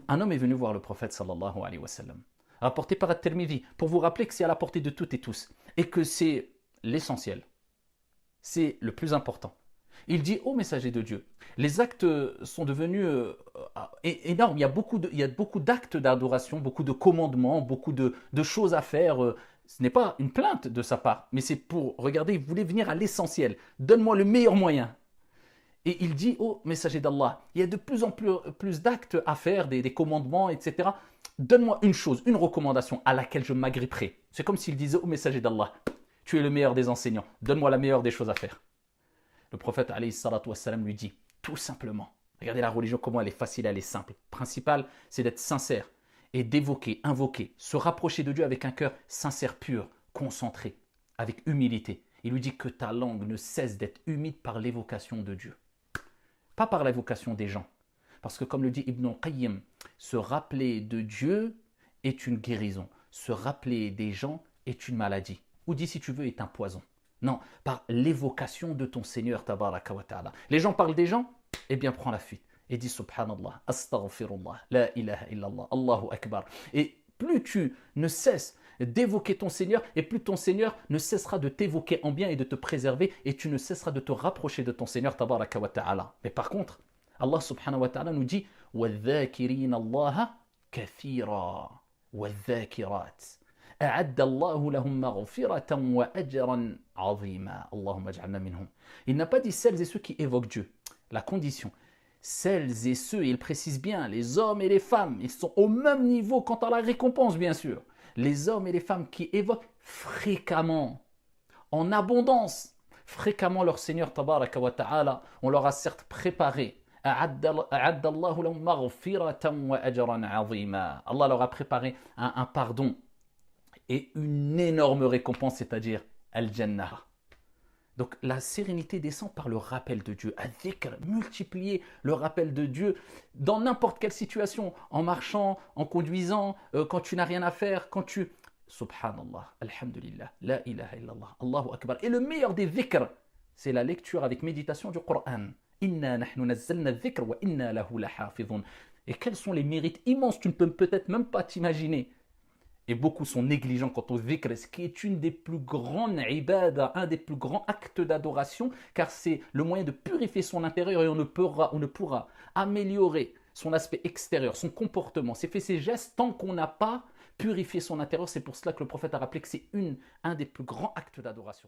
Un homme est venu voir le prophète sallallahu alayhi wa sallam, rapporté par At-Tirmidhi, pour vous rappeler que c'est à la portée de toutes et tous, et que c'est l'essentiel, c'est le plus important. Il dit, ô messager de Dieu, les actes sont devenus énormes, il y a beaucoup d'actes d'adoration, beaucoup de commandements, beaucoup de choses à faire. Ce n'est pas une plainte de sa part, mais c'est pour, regardez, il voulait venir à l'essentiel. Donne-moi le meilleur moyen. Et il dit, oh messager d'Allah, il y a de plus en plus d'actes à faire, des commandements, etc. Donne-moi une chose, une recommandation à laquelle je m'agripperai. C'est comme s'il disait, oh messager d'Allah, tu es le meilleur des enseignants, donne-moi la meilleure des choses à faire. Le prophète alayhi salatu wassalam lui dit, tout simplement, regardez la religion, comment elle est facile, elle est simple. Le principal, c'est d'être sincère et d'évoquer, invoquer, se rapprocher de Dieu avec un cœur sincère, pur, concentré, avec humilité. Il lui dit que ta langue ne cesse d'être humide par l'évocation de Dieu. Pas par l'évocation des gens. Parce que comme le dit Ibn al-Qayyim, se rappeler de Dieu est une guérison. Se rappeler des gens est une maladie. Ou dis si tu veux, est un poison. Non, par l'évocation de ton Seigneur, tabaraka wa ta'ala. Les gens parlent des gens, eh bien prends la fuite. Et dis subhanallah, astaghfirullah, la ilaha illallah, Allahu akbar. Et plus tu ne cesses d'évoquer ton Seigneur, et plus ton Seigneur ne cessera de t'évoquer en bien et de te préserver, et tu ne cesseras de te rapprocher de ton Seigneur, tabaraka wa ta'ala. Mais par contre, Allah subhanahu wa ta'ala nous dit وَالذَّاكِرِينَ اللَّهَ كَثِيرًا وَالذَّاكِرَاتِ أَعَدَّ اللَّهُ لَهُمْ مَغْفِرَةً وَأَجْرًا عَظِيمًا اللهم اجعلنا منهم. Il n'a pas dit celles et ceux qui évoquent Dieu. La condition, celles et ceux, il précise bien, les hommes et les femmes, ils sont au même niveau quant à la récompense, bien sûr. Les hommes et les femmes qui évoquent fréquemment, en abondance, fréquemment leur Seigneur tabaraka wa ta'ala, on leur a certes préparé. Allah leur a préparé un pardon et une énorme récompense, c'est-à-dire Al-Jannah. Donc la sérénité descend par le rappel de Dieu. Al-Dhikr, multiplier le rappel de Dieu dans n'importe quelle situation, en marchant, en conduisant, quand tu n'as rien à faire, quand tu... Subhanallah, Alhamdulillah, La ilaha illallah, Allahu Akbar. Et le meilleur des dhikr, c'est la lecture avec méditation du Coran. Inna nahnu nazzalna dhikr wa inna lahu lahafidhun. Et quels sont les mérites immenses, tu ne peux peut-être même pas t'imaginer. Et beaucoup sont négligents quant au dhikr, ce qui est une des plus grandes ibadah, un des plus grands actes d'adoration, car c'est le moyen de purifier son intérieur et on ne pourra améliorer son aspect extérieur, son comportement, ses faits, ses gestes, tant qu'on n'a pas purifié son intérieur. C'est pour cela que le prophète a rappelé que c'est un des plus grands actes d'adoration.